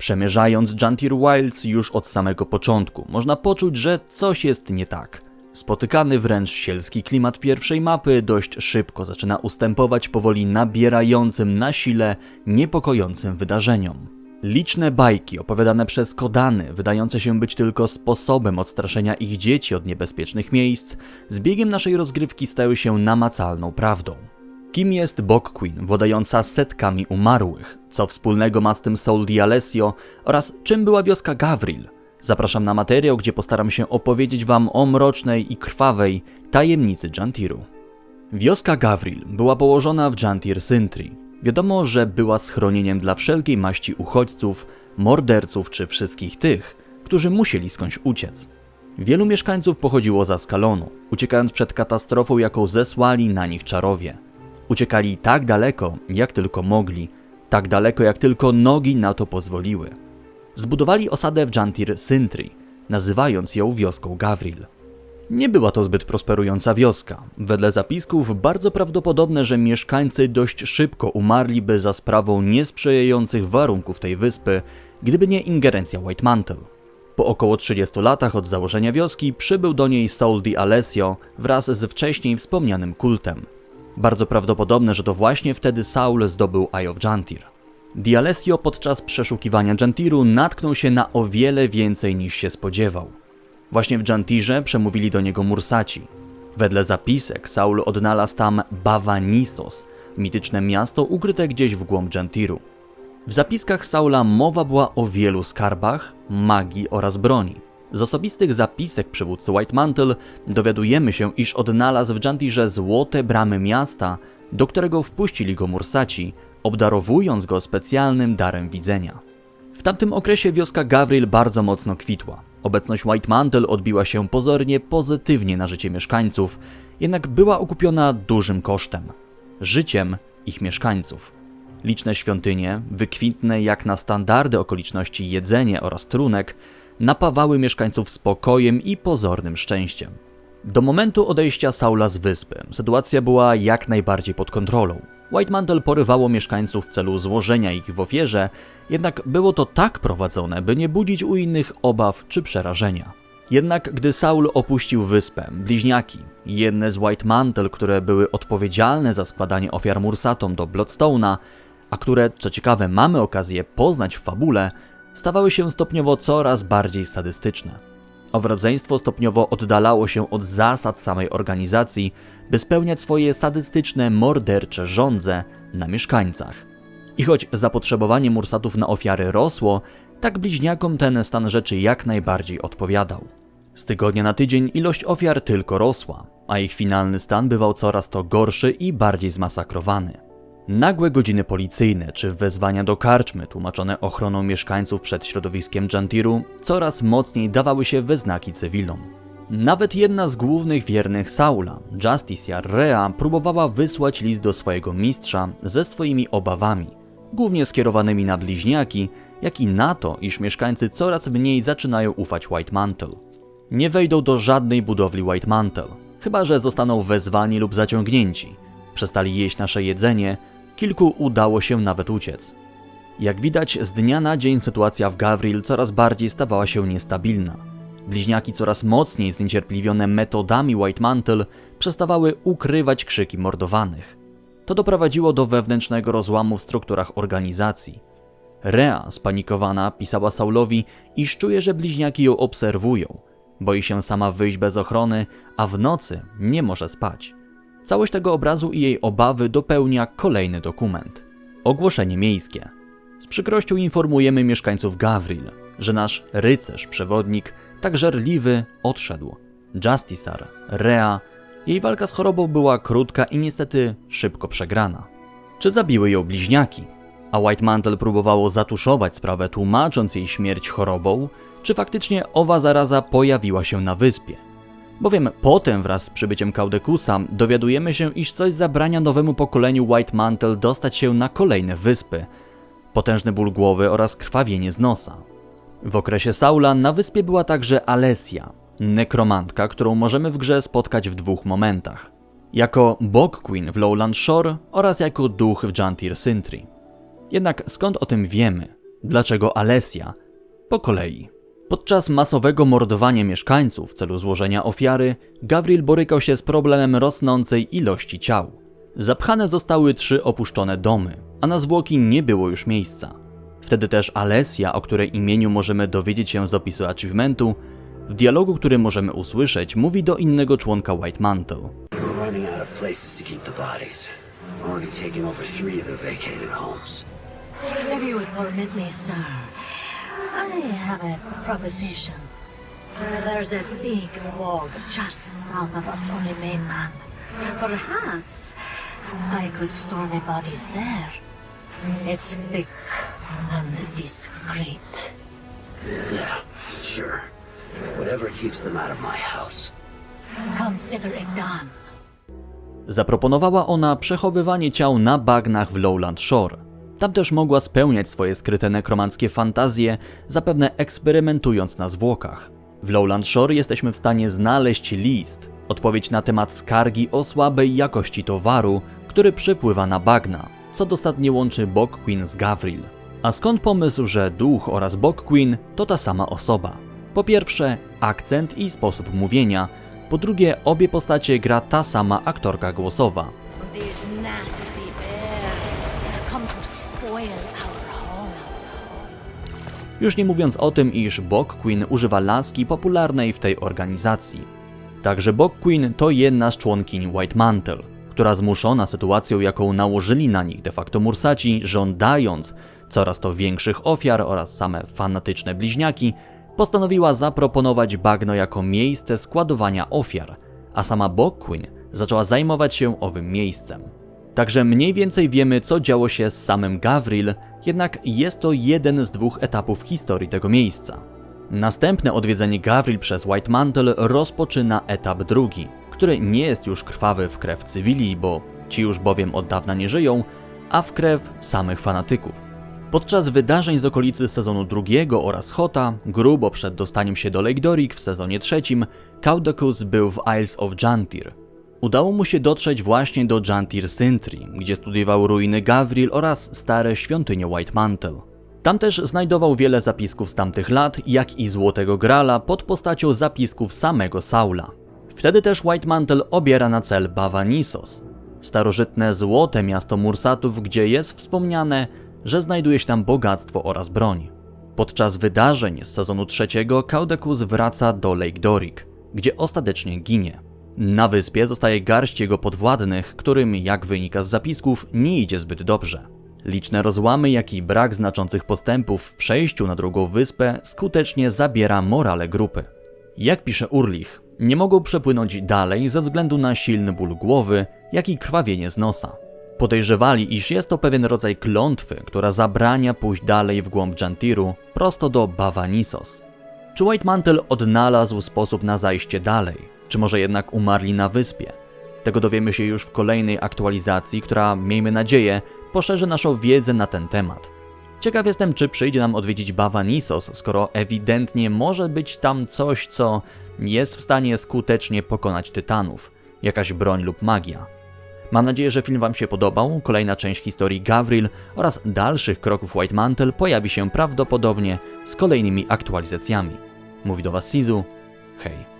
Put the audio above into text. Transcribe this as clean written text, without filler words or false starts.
Przemierzając Jantir Wilds już od samego początku, można poczuć, że coś jest nie tak. Spotykany wręcz sielski klimat pierwszej mapy dość szybko zaczyna ustępować powoli nabierającym na sile niepokojącym wydarzeniom. Liczne bajki opowiadane przez Kodany, wydające się być tylko sposobem odstraszenia ich dzieci od niebezpiecznych miejsc, z biegiem naszej rozgrywki stały się namacalną prawdą. Kim jest Bog Queen, władająca setkami umarłych? Co wspólnego ma z tym Soul di Alessio? Oraz czym była wioska Gavril? Zapraszam na materiał, gdzie postaram się opowiedzieć wam o mrocznej i krwawej tajemnicy Jantiru. Wioska Gavril była położona w Jantir Sintri. Wiadomo, że była schronieniem dla wszelkiej maści uchodźców, morderców czy wszystkich tych, którzy musieli skądś uciec. Wielu mieszkańców pochodziło z Askalonu, uciekając przed katastrofą, jaką zesłali na nich czarowie. Uciekali tak daleko, jak tylko mogli, tak daleko, jak tylko nogi na to pozwoliły. Zbudowali osadę w Jantir Sintri, nazywając ją wioską Gavril. Nie była to zbyt prosperująca wioska. Wedle zapisków bardzo prawdopodobne, że mieszkańcy dość szybko umarliby za sprawą niesprzyjających warunków tej wyspy, gdyby nie ingerencja White Mantle. Po około 30 latach od założenia wioski przybył do niej Soul di Alessio wraz z wcześniej wspomnianym kultem. Bardzo prawdopodobne, że to właśnie wtedy Saul zdobył Eye of Jantir. Di Alessio podczas przeszukiwania Jantiru natknął się na o wiele więcej niż się spodziewał. Właśnie w Jantirze przemówili do niego Mursaci. Wedle zapisek Saul odnalazł tam Bava-Nissos, mityczne miasto ukryte gdzieś w głąb Jantiru. W zapiskach Saula mowa była o wielu skarbach, magii oraz broni. Z osobistych zapisek przywódcy White Mantle dowiadujemy się, iż odnalazł w Jantirze złote bramy miasta, do którego wpuścili go Mursaci, obdarowując go specjalnym darem widzenia. W tamtym okresie wioska Gavril bardzo mocno kwitła. Obecność White Mantle odbiła się pozornie pozytywnie na życie mieszkańców, jednak była okupiona dużym kosztem – życiem ich mieszkańców. Liczne świątynie, wykwintne jak na standardy okoliczności jedzenie oraz trunek, napawały mieszkańców spokojem i pozornym szczęściem. Do momentu odejścia Saula z wyspy sytuacja była jak najbardziej pod kontrolą. White Mantle porywało mieszkańców w celu złożenia ich w ofierze, jednak było to tak prowadzone, by nie budzić u innych obaw czy przerażenia. Jednak gdy Saul opuścił wyspę, bliźniaki, jedne z White Mantle, które były odpowiedzialne za składanie ofiar Mursatom do Bloodstone'a, a które, co ciekawe, mamy okazję poznać w fabule, stawały się stopniowo coraz bardziej sadystyczne. Owe rodzeństwo stopniowo oddalało się od zasad samej organizacji, by spełniać swoje sadystyczne, mordercze żądze na mieszkańcach. I choć zapotrzebowanie Mursatów na ofiary rosło, tak bliźniakom ten stan rzeczy jak najbardziej odpowiadał. Z tygodnia na tydzień ilość ofiar tylko rosła, a ich finalny stan bywał coraz to gorszy i bardziej zmasakrowany. Nagłe godziny policyjne czy wezwania do karczmy tłumaczone ochroną mieszkańców przed środowiskiem Jantiru coraz mocniej dawały się we znaki cywilom. Nawet jedna z głównych wiernych Saula, Justicia Rea, próbowała wysłać list do swojego mistrza ze swoimi obawami, głównie skierowanymi na bliźniaki, jak i na to, iż mieszkańcy coraz mniej zaczynają ufać White Mantle. Nie wejdą do żadnej budowli White Mantle, chyba że zostaną wezwani lub zaciągnięci. Przestali jeść nasze jedzenie, kilku udało się nawet uciec. Jak widać, z dnia na dzień sytuacja w Gavril coraz bardziej stawała się niestabilna. Bliźniaki coraz mocniej zniecierpliwione metodami White Mantle przestawały ukrywać krzyki mordowanych. To doprowadziło do wewnętrznego rozłamu w strukturach organizacji. Rea, spanikowana, pisała Saulowi, iż czuje, że bliźniaki ją obserwują. Boi się sama wyjść bez ochrony, a w nocy nie może spać. Całość tego obrazu i jej obawy dopełnia kolejny dokument. Ogłoszenie miejskie. Z przykrością informujemy mieszkańców Gavril, że nasz rycerz, przewodnik, tak żarliwy, odszedł. Justisar, Rea, jej walka z chorobą była krótka i niestety szybko przegrana. Czy zabiły ją bliźniaki? A White Mantle próbowało zatuszować sprawę, tłumacząc jej śmierć chorobą, czy faktycznie owa zaraza pojawiła się na wyspie? Bowiem potem wraz z przybyciem Caudekusa dowiadujemy się, iż coś zabrania nowemu pokoleniu White Mantle dostać się na kolejne wyspy. Potężny ból głowy oraz krwawienie z nosa. W okresie Saula na wyspie była także Alessia, nekromantka, którą możemy w grze spotkać w dwóch momentach. Jako Bog Queen w Lowland Shore oraz jako duch w Jantir Sintri. Jednak skąd o tym wiemy? Dlaczego Alessia? Po kolei. Podczas masowego mordowania mieszkańców w celu złożenia ofiary, Gawriel borykał się z problemem rosnącej ilości ciał. Zapchane zostały 3 opuszczone domy, a na zwłoki nie było już miejsca. Wtedy też Alessia, o której imieniu możemy dowiedzieć się z opisu achievementu, w dialogu, który możemy usłyszeć, mówi do innego członka White Mantle. We're running out of places to keep the bodies. Already taken over 3 of the vacated homes. If you would permit me, sir, I have a proposition. There's a big bog just south of us on the mainland. Perhaps I could store the bodies there. It's big and discreet. Yeah, sure. Whatever keeps them out of my house. Consider it done. Zaproponowała ona przechowywanie ciał na bagnach w Lowland Shore. Tam też mogła spełniać swoje skryte nekromanckie fantazje, zapewne eksperymentując na zwłokach. W Lowland Shore jesteśmy w stanie znaleźć list, odpowiedź na temat skargi o słabej jakości towaru, który przypływa na bagna, co dostatnie łączy Bog Queen z Gawriel. A skąd pomysł, że duch oraz Bog Queen to ta sama osoba? Po pierwsze, akcent i sposób mówienia. Po drugie, obie postacie gra ta sama aktorka głosowa. These nasty bears come to spoil our home. Już nie mówiąc o tym, iż Bog Queen używa laski popularnej w tej organizacji. Także Bog Queen to jedna z członkiń White Mantle, która zmuszona sytuacją, jaką nałożyli na nich de facto Mursaci, żądając coraz to większych ofiar oraz same fanatyczne bliźniaki, postanowiła zaproponować bagno jako miejsce składowania ofiar, a sama Bog Queen zaczęła zajmować się owym miejscem. Także mniej więcej wiemy, co działo się z samym Gawriel, jednak jest to jeden z 2 etapów historii tego miejsca. Następne odwiedzenie Gawriel przez White Mantle rozpoczyna etap drugi, który nie jest już krwawy w krew cywili, bo ci już bowiem od dawna nie żyją, a w krew samych fanatyków. Podczas wydarzeń z okolicy sezonu 2 oraz Hota, grubo przed dostaniem się do Lake Doric w sezonie 3, Caudacus był w Isles of Jantir. Udało mu się dotrzeć właśnie do Jantir Sintry, gdzie studiował ruiny Gawriel oraz stare świątynie White Mantle. Tam też znajdował wiele zapisków z tamtych lat, jak i Złotego Grala pod postacią zapisków samego Saula. Wtedy też White Mantle obiera na cel Bava-Nissos, starożytne złote miasto Mursatów, gdzie jest wspomniane, że znajduje się tam bogactwo oraz broń. Podczas wydarzeń z sezonu 3 Caudacus wraca do Lake Doric, gdzie ostatecznie ginie. Na wyspie zostaje garść jego podwładnych, którym, jak wynika z zapisków, nie idzie zbyt dobrze. Liczne rozłamy, jak i brak znaczących postępów w przejściu na drugą wyspę skutecznie zabiera morale grupy. Jak pisze Urlich, nie mogą przepłynąć dalej ze względu na silny ból głowy, jak i krwawienie z nosa. Podejrzewali, iż jest to pewien rodzaj klątwy, która zabrania pójść dalej w głąb Jantiru, prosto do Bava-Nissos. Czy White Mantle odnalazł sposób na zajście dalej? Czy może jednak umarli na wyspie? Tego dowiemy się już w kolejnej aktualizacji, która, miejmy nadzieję, poszerzy naszą wiedzę na ten temat. Ciekaw jestem, czy przyjdzie nam odwiedzić Bava-Nissos, skoro ewidentnie może być tam coś, co jest w stanie skutecznie pokonać tytanów, jakaś broń lub magia. Mam nadzieję, że film Wam się podobał. Kolejna część historii Gawriel oraz dalszych kroków White Mantle pojawi się prawdopodobnie z kolejnymi aktualizacjami. Mówi do Was Sizu. Hej.